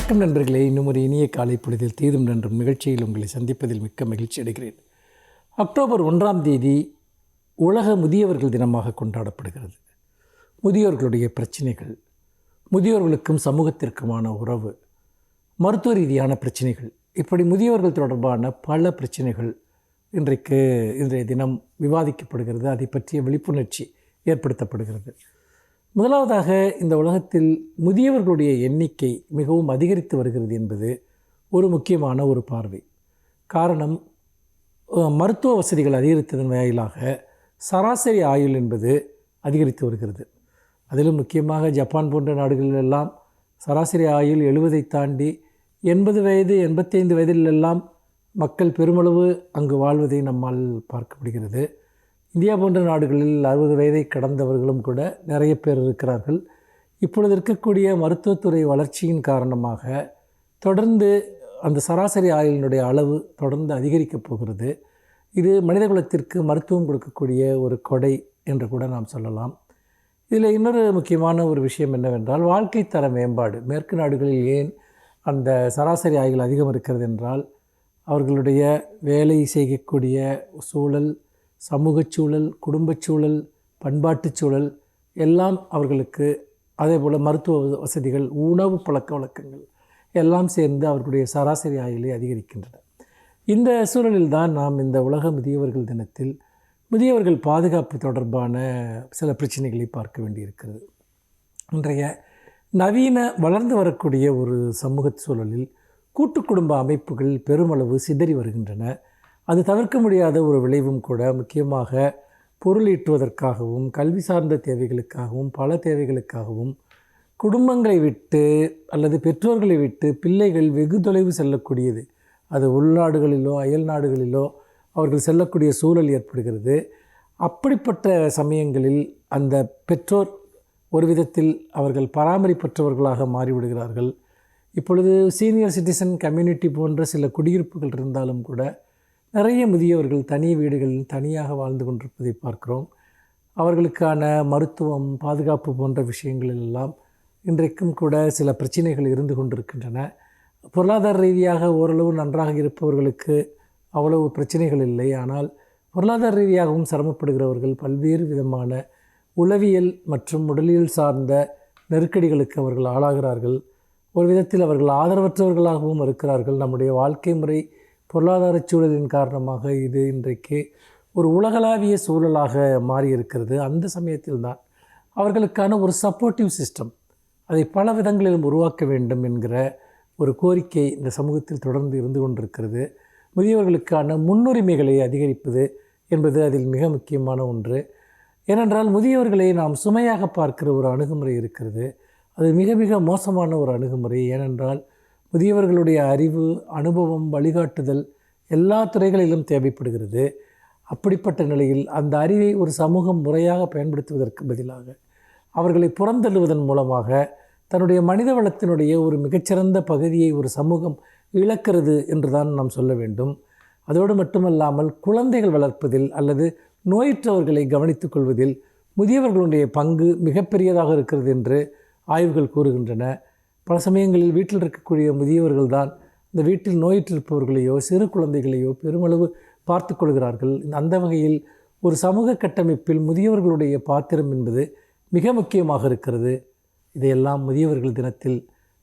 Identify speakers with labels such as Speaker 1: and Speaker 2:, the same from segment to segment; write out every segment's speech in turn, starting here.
Speaker 1: வணக்கம் நண்பர்களே, இன்னும் ஒரு இனிய காலை பொழுதில் தீதும் நன்றும் நிகழ்ச்சியில் உங்களை சந்திப்பதில் மிக்க மகிழ்ச்சி அடைகிறேன். அக்டோபர் 1ஆம் தேதி உலக முதியவர்கள் தினமாக கொண்டாடப்படுகிறது. முதியோர்களுடைய பிரச்சனைகள், முதியோர்களுக்கும் சமூகத்திற்குமான உறவு, மருத்துவ ரீதியான பிரச்சனைகள், இப்படி முதியோர்கள் தொடர்பான பல பிரச்சனைகள் இன்றைய தினம் விவாதிக்கப்படுகிறது. அதை பற்றிய விழிப்புணர்ச்சி ஏற்படுத்தப்படுகிறது. முதலாவதாக, இந்த உலகத்தில் முதியவர்களுடைய எண்ணிக்கை மிகவும் அதிகரித்து வருகிறது என்பது ஒரு முக்கியமான ஒரு பார்வை. காரணம், மருத்துவ வசதிகள் அதிகரித்ததன் வாயிலாக சராசரி ஆயுள் என்பது அதிகரித்து வருகிறது. அதிலும் முக்கியமாக ஜப்பான் போன்ற நாடுகளிலெல்லாம் சராசரி ஆயுள் 70 தாண்டி 80 வயது 85 வயதிலெல்லாம் மக்கள் பெருமளவு அங்கு வாழ்வதை நம்மால் பார்க்க முடிகிறது. இந்தியா போன்ற நாடுகளில் 60 வயதை கடந்தவர்களும் கூட நிறைய பேர் இருக்கிறார்கள். இப்பொழுது இருக்கக்கூடிய மருத்துவத்துறை வளர்ச்சியின் காரணமாக தொடர்ந்து அந்த சராசரி ஆயுளினுடைய அளவு தொடர்ந்து அதிகரிக்கப் போகிறது. இது மனிதகுலத்திற்கு மருத்துவம் கொடுக்கக்கூடிய ஒரு கொடை என்று கூட நாம் சொல்லலாம். இதில் இன்னொரு முக்கியமான ஒரு விஷயம் என்னவென்றால், வாழ்க்கை தர மேம்பாடு. மேற்கு நாடுகளில் ஏன் அந்த சராசரி ஆயுள் அதிகம் இருக்கிறது என்றால், அவர்களுடைய வேலை செய்யக்கூடிய சூழல், சமூகச் சூழல், குடும்பச் சூழல், பண்பாட்டுச் சூழல் எல்லாம் அவர்களுக்கு, அதே போல் மருத்துவ வசதிகள், உணவு பழக்க வழக்கங்கள் எல்லாம் சேர்ந்து அவர்களுடைய சராசரி ஆயுளை அதிகரிக்கின்றன. இந்த சூழலில்தான் நாம் இந்த உலக முதியவர்கள் தினத்தில் முதியவர்கள் பாதுகாப்பு தொடர்பான சில பிரச்சனைகளை பார்க்க வேண்டியிருக்கிறது. இன்றைய நவீன வளர்ந்து வரக்கூடிய ஒரு சமூக சூழலில் கூட்டு குடும்ப அமைப்புகள் பெருமளவு சிதறி வருகின்றன. அது தவிர்க்க முடியாத ஒரு விளைவும் கூட. முக்கியமாக பொருள் ஈட்டுவதற்காகவும், கல்வி சார்ந்த தேவைகளுக்காகவும், பல தேவைகளுக்காகவும் குடும்பங்களை விட்டு அல்லது பெற்றோர்களை விட்டு பிள்ளைகள் வெகு தொலைவு செல்லக்கூடியது, அது உள்நாடுகளிலோ அயல் நாடுகளிலோ அவர்கள் செல்லக்கூடிய சூழல் ஏற்படுகிறது. அப்படிப்பட்ட சமயங்களில் அந்த பெற்றோர் ஒரு விதத்தில் அவர்கள் பராமரிப்பற்றவர்களாக மாறிவிடுகிறார்கள். இப்பொழுது சீனியர் சிட்டிசன் கம்யூனிட்டி போன்ற சில குடியிருப்புகள் இருந்தாலும் கூட நிறைய முதியவர்கள் தனி வீடுகளில் தனியாக வாழ்ந்து கொண்டிருப்பதை பார்க்கிறோம். அவர்களுக்கான மருத்துவம், பாதுகாப்பு போன்ற விஷயங்களெல்லாம் இன்றைக்கும் கூட சில பிரச்சனைகள் இருந்து கொண்டிருக்கின்றன. பொருளாதார ரீதியாக ஓரளவு நன்றாக இருப்பவர்களுக்கு அவ்வளவு பிரச்சனைகள் இல்லை. ஆனால் பொருளாதார ரீதியாகவும் சிரமப்படுகிறவர்கள் பல்வேறு விதமான உளவியல் மற்றும் உடலியல் சார்ந்த நெருக்கடிகளுக்கு அவர்கள் ஆளாகிறார்கள். ஒரு விதத்தில் அவர்கள் ஆதரவற்றவர்களாகவும் இருக்கிறார்கள். நம்முடைய வாழ்க்கை முறை, பொருளாதார சூழலின் காரணமாக இது இன்றைக்கு ஒரு உலகளாவிய சூழலாக மாறியிருக்கிறது. அந்த சமயத்தில்தான் அவர்களுக்கான ஒரு சப்போர்ட்டிவ் சிஸ்டம், அதை பல விதங்களிலும் உருவாக்க வேண்டும் என்கிற ஒரு கோரிக்கை இந்த சமூகத்தில் தொடர்ந்து இருந்து கொண்டிருக்கிறது. முதியவர்களுக்கான முன்னுரிமைகளை அதிகரிப்பது என்பது அதில் மிக முக்கியமான ஒன்று. ஏனென்றால் முதியவர்களை நாம் சுமையாக பார்க்கிற ஒரு அணுகுமுறை இருக்கிறது. அது மிக மிக மோசமான ஒரு அணுகுமுறை. ஏனென்றால் முதியவர்களுடைய அறிவு, அனுபவம், வழிகாட்டுதல் எல்லா துறைகளிலும் தேவைப்படுகிறது. அப்படிப்பட்ட நிலையில் அந்த அறிவை ஒரு சமூகம் முறையாக பயன்படுத்துவதற்கு பதிலாக அவர்களை புறந்தள்ளுவதன் மூலமாக தன்னுடைய மனித வளத்தினுடைய ஒரு மிகச்சிறந்த பகுதியை ஒரு சமூகம் இழக்கிறது என்று தான் நாம் சொல்ல வேண்டும். அதோடு மட்டுமல்லாமல் குழந்தைகள் வளர்ப்பதில் அல்லது நோயுற்றவர்களை கவனித்துக் கொள்வதில் முதியவர்களுடைய பங்கு மிகப்பெரியதாக இருக்கிறது என்று ஆய்வுகள் கூறுகின்றன. பல சமயங்களில் வீட்டில் இருக்கக்கூடிய முதியவர்கள் தான் இந்த வீட்டில் நோயுற்றிருப்பவர்களையோ சிறு குழந்தைகளையோ பெருமளவு பார்த்து கொள்கிறார்கள். அந்த வகையில் ஒரு சமூக கட்டமைப்பில் முதியவர்களுடைய பாத்திரம் என்பது மிக முக்கியமாக இருக்கிறது. இதையெல்லாம் முதியவர்கள் தினத்தில்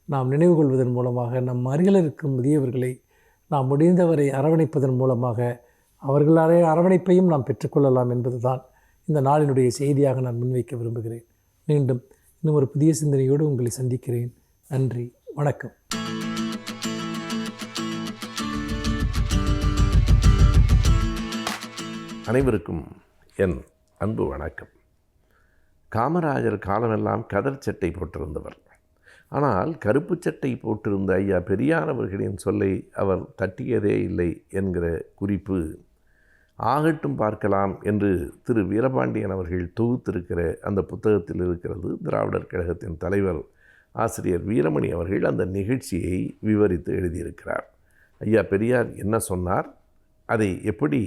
Speaker 1: நாம் நினைவு கொள்வதன் மூலமாக, நம் அருகில் இருக்கும் முதியவர்களை நாம் முடிந்தவரை அரவணைப்பதன் மூலமாக அவர்களாலே அரவணைப்பையும் நாம் பெற்றுக்கொள்ளலாம் என்பதுதான் இந்த நாளினுடைய செய்தியாக நான் முன்வைக்க விரும்புகிறேன். மீண்டும் இன்னும் ஒரு புதிய சிந்தனையோடு உங்களை சந்திக்கிறேன். நன்றி, வணக்கம்.
Speaker 2: அனைவருக்கும் என் அன்பு வணக்கம். காமராஜர் காலமெல்லாம் கதர் சட்டை போட்டிருந்தவர். ஆனால் கருப்பு சட்டை போட்டிருந்த ஐயா பெரியார் அவர்களின் சொல்லை அவர் தட்டியதே இல்லை என்கிற குறிப்பு ஆகட்டும் பார்க்கலாம் என்று திரு வீரபாண்டியன் அவர்கள் தொகுத்திருக்கிற அந்த புத்தகத்தில் இருக்கிறது. திராவிடர் கழகத்தின் தலைவர் ஆசிரியர் வீரமணி அவர்கள் அந்த நிகழ்ச்சியை விவரித்து எழுதியிருக்கிறார். ஐயா பெரியார் என்ன சொன்னார், அதை எப்படி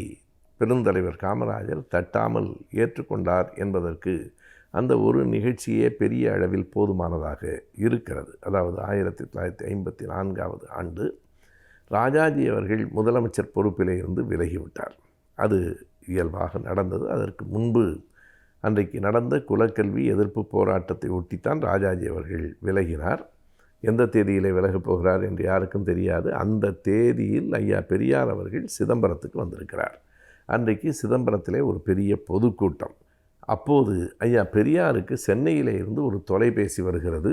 Speaker 2: பெருந்தலைவர் காமராஜர் தட்டாமல் ஏற்றுக்கொண்டார் என்பதற்கு அந்த ஒரு நிகழ்ச்சியே பெரிய அளவில் போதுமானதாக இருக்கிறது. அதாவது 1954 ஆண்டு ராஜாஜி அவர்கள் முதலமைச்சர் பொறுப்பிலே இருந்து விலகிவிட்டார். அது இயல்பாக நடந்தது. அதற்கு முன்பு அன்றைக்கு நடந்த குலக்கல்வி எதிர்ப்பு போராட்டத்தை ஒட்டித்தான் ராஜாஜி அவர்கள் விலகினார். எந்த தேதியிலே விலகப் போகிறார் என்று யாருக்கும் தெரியாது. அந்த தேதியில் ஐயா பெரியார் அவர்கள் சிதம்பரத்துக்கு வந்திருக்கிறார். அன்றைக்கு சிதம்பரத்திலே ஒரு பெரிய பொதுக்கூட்டம். அப்போது ஐயா பெரியாருக்கு சென்னையிலே இருந்து ஒரு தொலைபேசி வருகிறது.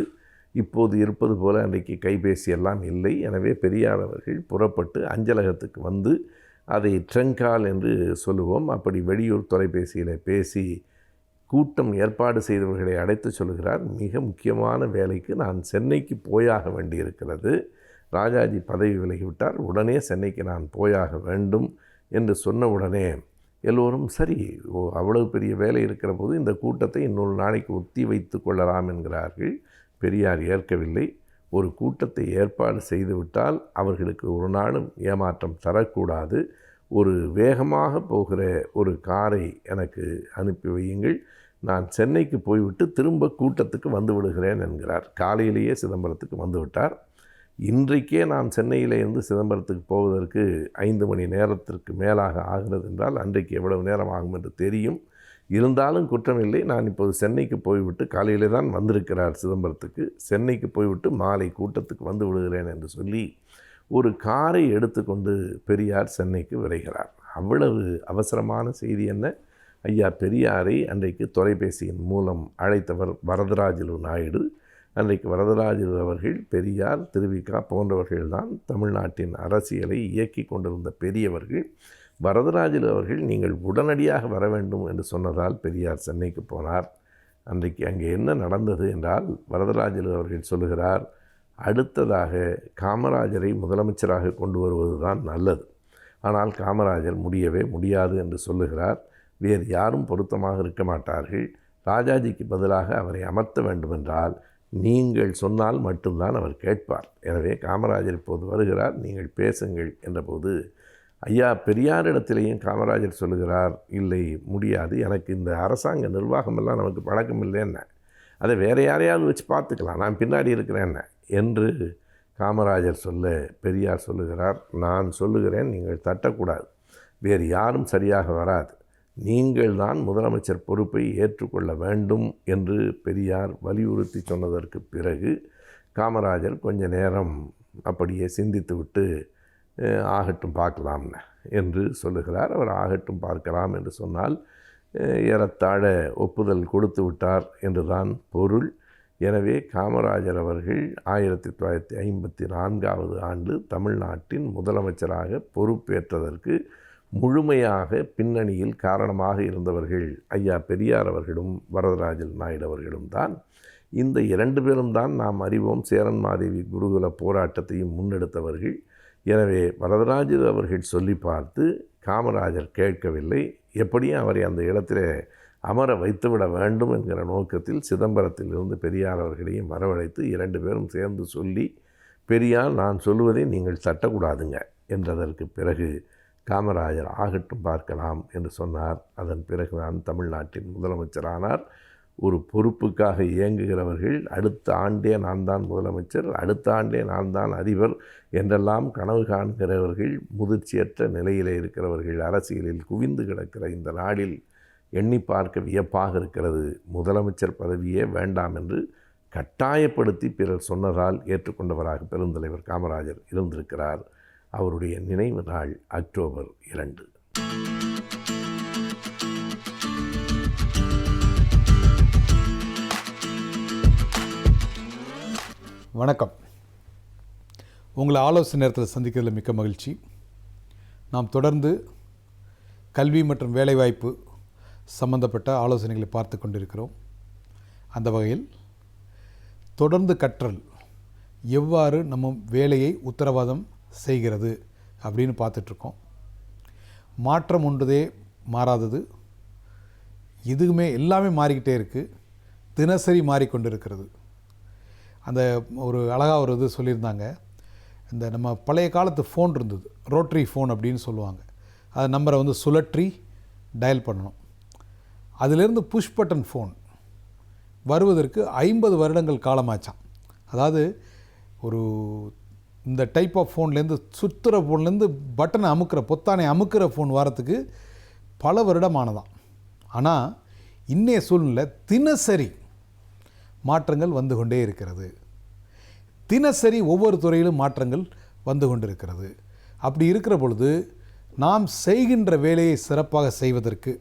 Speaker 2: இப்போது இருப்பது போல அன்றைக்கு கைபேசி எல்லாம் இல்லை. எனவே பெரியார் அவர்கள் புறப்பட்டு அஞ்சலகத்துக்கு வந்து அதை ட்ரங்கால் என்று சொல்லுவோம், அப்படி வெளியூர் தொலைபேசியில் பேசி கூட்டம் ஏற்பாடு செய்தவர்களை அழைத்து சொல்கிறார், மிக முக்கியமான வேலைக்கு நான் சென்னைக்கு போயாக வேண்டியிருக்கிறது. ராஜாஜி பதவி விலகிவிட்டார், உடனே சென்னைக்கு நான் போயாக வேண்டும் என்று சொன்ன உடனே எல்லோரும் சரி, அவ்வளவு பெரிய வேலை இருக்கிற போது இந்த கூட்டத்தை இன்னொரு நாளைக்கு ஒத்தி வைத்து கொள்ளலாம் என்கிறார்கள். பெரியார் ஏற்கவில்லை. ஒரு கூட்டத்தை ஏற்பாடு செய்துவிட்டால் அவர்களுக்கு ஒரு நாளும் ஏமாற்றம் தரக்கூடாது. ஒரு வேகமாக போகிற ஒரு காரை எனக்கு அனுப்பி வையுங்கள், நான் சென்னைக்கு போய்விட்டு திரும்ப கூட்டத்துக்கு வந்து விடுகிறேன் என்கிறார். காலையிலேயே சிதம்பரத்துக்கு வந்துவிட்டார். இன்றைக்கே நான் சென்னையில் இருந்து சிதம்பரத்துக்கு போவதற்கு 5 மணி நேரத்திற்கு மேலாக ஆகிறது என்றால் அன்றைக்கு எவ்வளவு நேரம் ஆகும் என்று தெரியும். இருந்தாலும் குற்றமில்லை, நான் இப்போது சென்னைக்கு போய்விட்டு, காலையிலே தான் வந்திருக்கிறார் சிதம்பரத்துக்கு, சென்னைக்கு போய்விட்டு மாலை கூட்டத்துக்கு வந்து விடுகிறேன் என்று சொல்லி ஒரு காரை எடுத்துக்கொண்டு பெரியார் சென்னைக்கு விரைகிறார். அவ்வளவு அவசரமான செய்தி என்ன? ஐயா பெரியாரை அன்றைக்கு தொலைபேசியின் மூலம் அழைத்தவர் வரதராஜலு நாயுடு. அன்றைக்கு வரதராஜலு அவர்கள், பெரியார், திருவிக போன்றவர்கள்தான் தமிழ்நாட்டின் அரசியலை இயக்கி கொண்டிருந்த பெரியவர்கள். வரதராஜலு அவர்கள் நீங்கள் உடனடியாக வர வேண்டும் என்று சொன்னதால் பெரியார் சென்னைக்கு போனார். அன்றைக்கு அங்கே என்ன நடந்தது என்றால், வரதராஜலு அவர்கள் சொல்லுகிறார், அடுத்ததாக காமராஜரை முதலமைச்சராக கொண்டு வருவது தான் நல்லது. ஆனால் காமராஜர் முடியவே முடியாது என்று சொல்லுகிறார். வேறு யாரும் பொருத்தமாக இருக்க மாட்டார்கள். ராஜாஜிக்கு பதிலாக அவரை அமர்த்த வேண்டுமென்றால் நீங்கள் சொன்னால் மட்டும்தான் அவர் கேட்பார். எனவே காமராஜர் இப்போது வருகிறார், நீங்கள் பேசுங்கள் என்றபோது ஐயா பெரியாரிடத்திலேயும் காமராஜர் சொல்லுகிறார், இல்லை முடியாது, எனக்கு இந்த அரசாங்க நிர்வாகமெல்லாம் நமக்கு பழக்கம் இல்லைன்னு, அதை வேறு யாரையாவது வச்சு பார்த்துக்கலாம், நான் பின்னாடி இருக்கிறேன் என்று காமராஜர் சொல்ல பெரியார் சொல்லுகிறார், நான் சொல்லுகிறேன், நீங்கள் தட்டக்கூடாது, வேறு யாரும் சரியாக வராது, நீங்கள் தான் முதலமைச்சர் பொறுப்பை ஏற்றுக்கொள்ள வேண்டும் என்று பெரியார் வலியுறுத்தி சொன்னதற்கு பிறகு காமராஜர் கொஞ்ச நேரம் அப்படியே சிந்தித்துவிட்டு ஆகட்டும் பார்க்கலாம்னு என்று சொல்லுகிறார். அவர் ஆகட்டும் பார்க்கலாம் என்று சொன்னால் ஏறத்தாழ ஒப்புதல் கொடுத்து விட்டார் என்றுதான் பொருள். எனவே காமராஜர் அவர்கள் 1954 ஆண்டு தமிழ்நாட்டின் முதலமைச்சராக பொறுப்பேற்றதற்கு முழுமையாக பின்னணியில் காரணமாக இருந்தவர்கள் ஐயா பெரியார் அவர்களும் வரதராஜல் நாயுடு அவர்களும் தான். இந்த 2 பேரும் தான் நாம் அறிவோம் சேரன்மாதேவி குருகுல போராட்டத்தையும் முன்னெடுத்தவர்கள். எனவே வரதராஜல் அவர்கள் சொல்லி பார்த்து காமராஜர் கேட்கவில்லை. எப்படியும் அவரை அந்த இடத்திலே அமர வைத்துவிட வேண்டும் என்கிற நோக்கத்தில் சிதம்பரத்திலிருந்து பெரியார் அவர்களையும் வரவழைத்து 2 பேரும் சேர்ந்து சொல்லி, பெரியார் நான் சொல்லுவதை நீங்கள் தட்டக்கூடாதுங்க என்றதற்கு பிறகு காமராஜர் ஆகட்டும் பார்க்கலாம் என்று சொன்னார். அதன் பிறகுதான் தமிழ்நாட்டின் முதலமைச்சரானார். ஒரு பொறுப்புக்காக இயங்குகிறவர்கள் அடுத்த ஆண்டே நான் தான் முதலமைச்சர், அடுத்த ஆண்டே நான் தான் அதிபர் என்றெல்லாம் கனவு காண்கிறவர்கள், முதிர்ச்சியற்ற நிலையிலே இருக்கிறவர்கள் அரசியலில் குவிந்து கிடக்கிற இந்த நாளில் எண்ணி பார்க்க வியப்பாக இருக்கிறது. முதலமைச்சர் பதவியே வேண்டாம் என்று கட்டாயப்படுத்தி பிறர் சொன்னதால் ஏற்றுக்கொண்டவராக பெருந்தலைவர் காமராஜர் இருந்திருக்கிறார். அவருடைய நினைவு நாள் அக்டோபர் 2.
Speaker 3: வணக்கம். உங்களை ஆலோசனை நேரத்தில் சந்திக்கிறதுல மிக்க மகிழ்ச்சி. நாம் தொடர்ந்து கல்வி மற்றும் வேலைவாய்ப்பு சம்பந்தப்பட்ட ஆலோசனைகளை பார்த்து கொண்டிருக்கிறோம். அந்த வகையில் தொடர்ந்து கற்றல் எவ்வாறு நம்ம வேலையை உத்தரவாதம் செய்கிறது அப்படின்னு பார்த்துட்ருக்கோம். மாற்றம் ஒன்றதே மாறாதது, இதுவுமே எல்லாமே மாறிக்கிட்டே இருக்குது, தினசரி மாறிக்கொண்டு இருக்கிறது. அந்த ஒரு அழகாக ஒரு இது சொல்லியிருந்தாங்க, இந்த நம்ம பழைய காலத்து ஃபோன் இருந்தது, ரோட்ரி ஃபோன் அப்படின்னு சொல்லுவாங்க. அது நம்பரை சுழற்றி டயல் பண்ணணும். அதிலேருந்து புஷ் பட்டன் ஃபோன் வருவதற்கு 50 வருடங்கள் காலமாச்சான். அதாவது ஒரு இந்த டைப் ஆஃப் ஃபோன்லேருந்து சுற்றுற ஃபோன்லேருந்து பட்டனை அமுக்கிற பொத்தானை அமுக்கிற ஃபோன் வரத்துக்கு பல வருடமானதான். ஆனால் இன்னைய சூழ்நிலை தினசரி மாற்றங்கள் வந்து கொண்டே இருக்கிறது. தினசரி ஒவ்வொரு துறையிலும் மாற்றங்கள் வந்து கொண்டிருக்கிறது. அப்படி இருக்கிற பொழுது நாம் செய்கின்ற வேலையை சிறப்பாக செய்வதற்கு,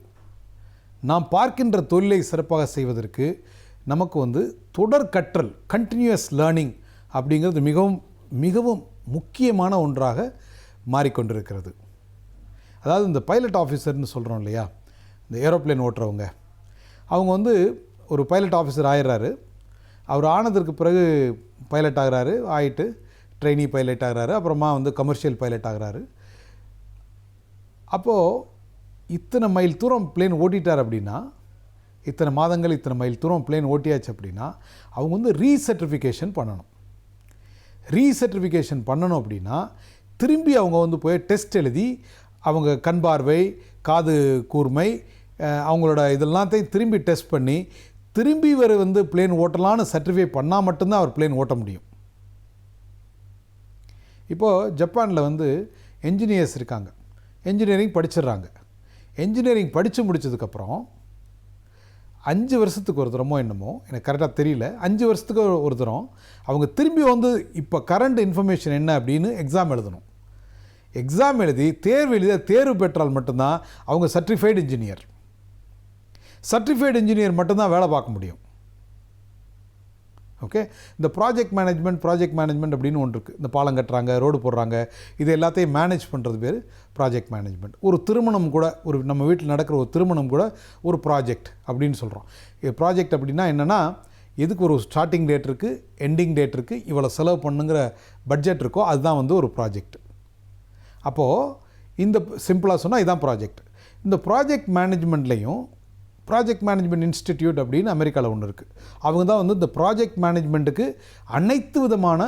Speaker 3: நாம் பார்க்கின்ற தொழிலை சிறப்பாக செய்வதற்கு நமக்கு தொடர் கற்றல், கண்டினியூஸ் லேர்னிங் அப்படிங்கிறது மிகவும் மிகவும் முக்கியமான ஒன்றாக மாறிக்கொண்டிருக்கிறது. அதாவது இந்த பைலட் ஆஃபீஸர்னு சொல்கிறோம் இல்லையா, இந்த ஏரோப்ளேன் ஓட்டுறவங்க, அவங்க ஒரு பைலட் ஆஃபீஸர் ஆயிடுறாரு. அவர் ஆனதற்கு பிறகு பைலட் ஆகிறாரு, ஆகிட்டு ட்ரெயினி பைலட் ஆகிறாரு, அப்புறமா கமர்ஷியல் பைலட் ஆகிறாரு. அப்போது இத்தனை மைல் தூரம் பிளேன் ஓட்டிட்டார் அப்படின்னா, இத்தனை மாதங்கள் இத்தனை மைல் தூரம் பிளேன் ஓட்டியாச்சு அப்படின்னா அவங்க ரீசர்டிஃபிகேஷன் பண்ணணும். ரீசர்டிஃபிகேஷன் பண்ணணும் அப்படின்னா திரும்பி அவங்க போய் டெஸ்ட் எழுதி அவங்க கண் பார்வை, காது கூர்மை, அவங்களோட இதெல்லாத்தையும் திரும்பி டெஸ்ட் பண்ணி திரும்பி இவர் பிளேன் ஓட்டலான்னு சர்டிஃபை பண்ணால் மட்டும்தான் அவர் பிளேன் ஓட்ட முடியும். இப்போது ஜப்பானில் என்ஜினியர்ஸ் இருக்காங்க, என்ஜினியரிங் படிச்சிடுறாங்க. என்ஜினியரிங் படித்து முடித்ததுக்கப்புறம் 5 வருஷத்துக்கு ஒரு தரமோ என்னமோ எனக்கு கரெக்டாக தெரியல, 5 வருஷத்துக்கு ஒரு தரம் அவங்க திரும்பி இப்போ கரண்ட் இன்ஃபர்மேஷன் என்ன அப்படின்னு எக்ஸாம் எழுதணும். எக்ஸாம் எழுதி தேர்வு பெற்றால் மட்டும்தான் அவங்க சர்டிஃபைடு இன்ஜினியர். சர்டிஃபைடு இன்ஜினியர் மட்டும்தான் வேலை பார்க்க முடியும். ஓகே, இந்த ப்ராஜெக்ட் மேனேஜ்மெண்ட் அப்படின்னு ஒன்று இருக்குது. இந்த பாலம் கட்டுறாங்க, ரோடு போடுறாங்க, இது எல்லாத்தையும் மேனேஜ் பண்ணுறது பேர் ப்ராஜெக்ட் மேனேஜ்மெண்ட். ஒரு திருமணம் கூட, நம்ம வீட்டில் நடக்கிற ஒரு திருமணம் கூட ஒரு ப்ராஜெக்ட் அப்படின்னு சொல்கிறோம். இது ப்ராஜெக்ட் அப்படின்னா என்னென்னா, எதுக்கு ஒரு ஸ்டார்டிங் டேட் இருக்குது, எண்டிங் டேட் இருக்குது, இவ்வளோ செலவு பண்ணுங்கிற பட்ஜெட் இருக்கோ அதுதான் ஒரு ப்ராஜெக்ட். அப்போது இந்த சிம்பிளாக சொன்னால் இதுதான் ப்ராஜெக்ட். இந்த ப்ராஜெக்ட் மேனேஜ்மெண்ட்லேயும் ப்ராஜெக்ட் மேனேஜ்மெண்ட் இன்ஸ்டிடியூட் அப்படின்னு அமெரிக்காவில் ஒன்று இருக்குது. அவங்க தான் இந்த ப்ராஜெக்ட் மேனேஜ்மெண்ட்டுக்கு அனைத்து விதமான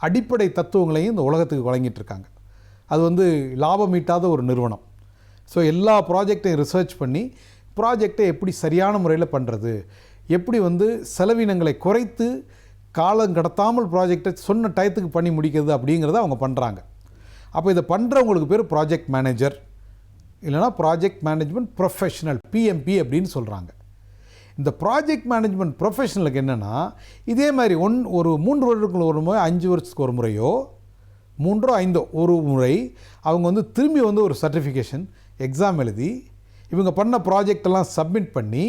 Speaker 3: அடிப்படை தத்துவங்களையும் இந்த உலகத்துக்கு வழங்கிட்டுருக்காங்க. அது லாபம் ஈட்டாத ஒரு நிறுவனம். ஸோ எல்லா ப்ராஜெக்டையும் ரிசர்ச் பண்ணி ப்ராஜெக்டை எப்படி சரியான முறையில் பண்ணுறது, எப்படி செலவினங்களை குறைத்து காலம் கடத்தாமல் ப்ராஜெக்டை சொன்ன டயத்துக்கு பண்ணி முடிக்கிறது அப்படிங்கிறத அவங்க பண்ணுறாங்க. அப்போ இதை பண்ணுறவங்களுக்கு பேர் ப்ராஜெக்ட் மேனேஜர், இல்லைனா ப்ராஜெக்ட் மேனேஜ்மெண்ட் ப்ரொஃபஷனல், பிஎம்பி அப்படின்னு சொல்கிறாங்க. இந்த ப்ராஜெக்ட் மேனேஜ்மெண்ட் ப்ரொஃபஷனலுக்கு என்னென்னா, இதே மாதிரி ஒரு 3 வருடத்துக்கு ஒரு முறை, 5 வருஷத்துக்கு ஒரு முறையோ, 3 5 ஒரு முறை அவங்க திரும்பி ஒரு சர்டிஃபிகேஷன் எக்ஸாம் எழுதி இவங்க பண்ண ப்ராஜெக்டெல்லாம் சப்மிட் பண்ணி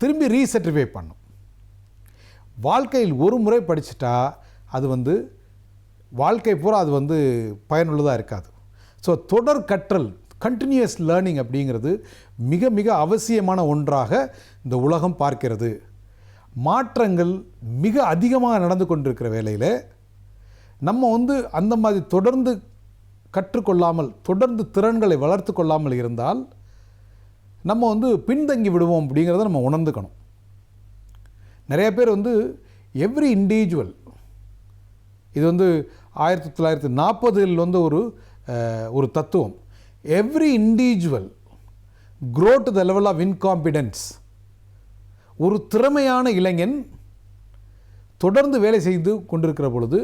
Speaker 3: திரும்பி ரீசர்டிஃபை பண்ணும். வாழ்க்கையில் ஒரு முறை படிச்சுட்டா அது வாழ்க்கை பூரா அது பயனுள்ளதாக இருக்காது. ஸோ தொடர் கற்றல், கண்டினியூஸ் லேர்னிங் அப்படிங்கிறது மிக மிக அவசியமான ஒன்றாக இந்த உலகம் பார்க்கிறது. மாற்றங்கள் மிக அதிகமாக நடந்து கொண்டிருக்கிற வேளையில் நம்ம அந்த மாதிரி தொடர்ந்து கற்றுக்கொள்ளாமல், தொடர்ந்து திறன்களை வளர்த்து கொள்ளாமல் இருந்தால் நம்ம பின்தங்கி விடுவோம் அப்படிங்கிறத நம்ம உணர்ந்துக்கணும். நிறைய பேர் எவ்ரி இண்டிவிஜுவல், இது 1940 ஒரு தத்துவம், every individual grow to the level of incompetence. ஒரு திறமையான இளைஞன் தொடர்ந்து வேலை செய்து கொண்டிருக்கிற பொழுது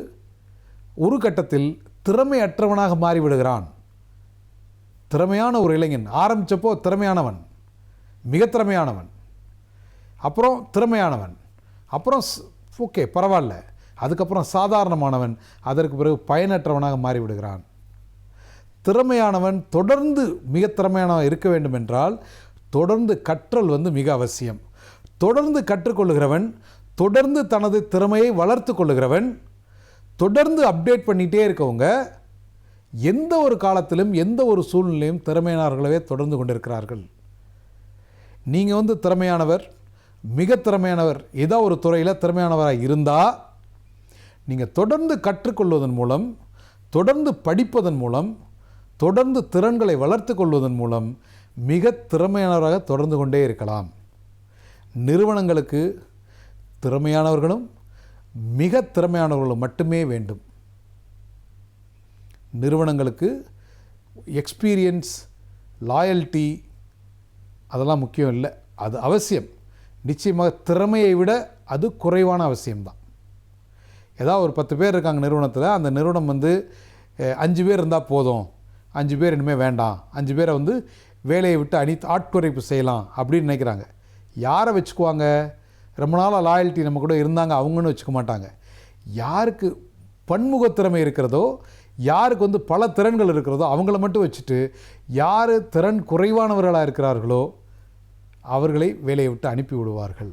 Speaker 3: ஒரு கட்டத்தில் திறமையற்றவனாக மாறிவிடுகிறான். திறமையான ஒரு இளைஞன் ஆரம்பித்தப்போ திறமையானவன், மிக திறமையானவன், அப்புறம் திறமையானவன், அப்புறம் ஓகே பரவாயில்ல, அதுக்கப்புறம் சாதாரணமானவன், அதற்கு பிறகு பயனற்றவனாக மாறிவிடுகிறான். திறமையானவன் தொடர்ந்து மிக திறமையானவன் இருக்க வேண்டும் என்றால் தொடர்ந்து கற்றல் மிக அவசியம். தொடர்ந்து கற்றுக்கொள்ளுகிறவன், தொடர்ந்து தனது திறமையை வளர்த்து கொள்ளுகிறவன், தொடர்ந்து அப்டேட் பண்ணிகிட்டே இருக்கவங்க எந்த ஒரு காலத்திலும் எந்த ஒரு சூழ்நிலையும் திறமையானவர்களவே தொடர்ந்து கொண்டிருக்கிறார்கள். நீங்கள் திறமையானவர், மிக திறமையானவர், ஏதோ ஒரு துறையில் திறமையானவராக இருந்தால் நீங்கள் தொடர்ந்து கற்றுக்கொள்வதன் மூலம், தொடர்ந்து படிப்பதன் மூலம், தொடர்ந்து திறன்களை வளர்த்து கொள்வதன் மூலம் மிக திறமையானவராக தொடர்ந்து கொண்டே இருக்கலாம். நிறுவனங்களுக்கு திறமையானவர்களும் மிக திறமையானவர்களும் மட்டுமே வேண்டும். நிறுவனங்களுக்கு எக்ஸ்பீரியன்ஸ், லாயல்ட்டி அதெல்லாம் முக்கியம் இல்லை, அது அவசியம். நிச்சயமாக திறமையை விட அது குறைவான அவசியம்தான். ஏதாவது ஒரு 10 பேர் இருக்காங்க நிறுவனத்தில், அந்த நிறுவனம் 5 பேர் இருந்தால் போதும், 5 பேர் இனிமேல் வேண்டாம், 5 பேரை வேலையை விட்டு ஆட்குறைப்பு செய்யலாம் அப்படின்னு நினைக்கிறாங்க. யாரை வச்சுக்குவாங்க? ரொம்ப நாளாக லாயல்ட்டி நம்ம கூட இருந்தாங்க அவங்கன்னு வச்சுக்க மாட்டாங்க. யாருக்கு பன்முகத்திறமை இருக்கிறதோ, யாருக்கு பல திறன்கள் இருக்கிறதோ அவங்கள மட்டும் வச்சுட்டு, யார் திறன் குறைவானவர்களாக இருக்கிறார்களோ அவர்களை வேலையை விட்டு அனுப்பி விடுவார்கள்.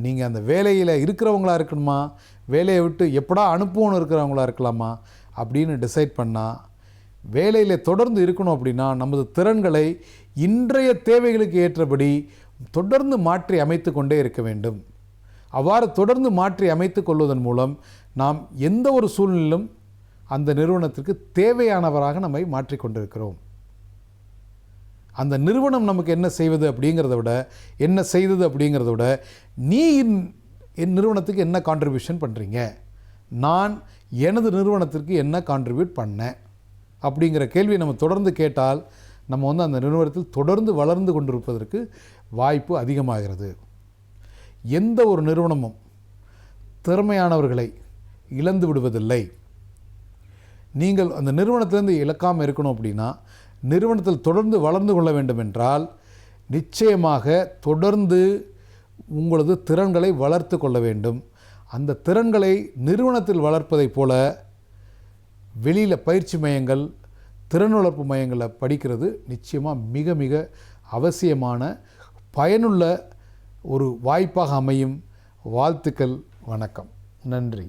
Speaker 3: நீங்கள் அந்த வேலையில் இருக்கிறவங்களா இருக்கணுமா, வேலையை விட்டு எப்படா அனுப்புவோன்னு இருக்கிறவங்களா இருக்கலாமா அப்படின்னு டிசைட் பண்ணால், வேலையில் தொடர்ந்து இருக்கணும் அப்படின்னா நமது திறன்களை இன்றைய தேவைகளுக்கு ஏற்றபடி தொடர்ந்து மாற்றி அமைத்து கொண்டே இருக்க வேண்டும். அவ்வாறு தொடர்ந்து மாற்றி அமைத்து கொள்வதன் மூலம் நாம் எந்த ஒரு சூழ்நிலையிலும் அந்த நிறுவனத்திற்கு தேவையானவராக நம்மை மாற்றிக்கொண்டிருக்கிறோம். அந்த நிறுவனம் நமக்கு என்ன செய்வது அப்படிங்கிறத விட, என்ன செய்தது அப்படிங்கிறத விட, நீ என் நிறுவனத்துக்கு என்ன கான்ட்ரிபியூஷன் பண்ணுறீங்க, நான் எனது நிறுவனத்திற்கு என்ன கான்ட்ரிபியூட் பண்ணேன் அப்படிங்கிற கேள்வியை நம்ம தொடர்ந்து கேட்டால் நம்ம அந்த நிறுவனத்தில் தொடர்ந்து வளர்ந்து கொண்டிருப்பதற்கு வாய்ப்பு அதிகமாகிறது. எந்த ஒரு நிறுவனமும் திறமையானவர்களை இழந்து விடுவதில்லை. நீங்கள் அந்த நிறுவனத்திலேருந்து இழக்காமல் இருக்கணும் அப்படின்னா, நிறுவனத்தில் தொடர்ந்து வளர்ந்து கொள்ள வேண்டும் என்றால் நிச்சயமாக தொடர்ந்து உங்களது திறன்களை வளர்த்து கொள்ள வேண்டும். அந்த திறன்களை நிறுவனத்தில் வளர்ப்பதைப் போல வெளியில் பயிற்சி மையங்கள், திறன் வளர்ப்பு மையங்களில் படிக்கிறது நிச்சயமாக மிக மிக அவசியமான பயனுள்ள ஒரு வாய்ப்பாக அமையும். வாழ்த்துக்கள். வணக்கம். நன்றி.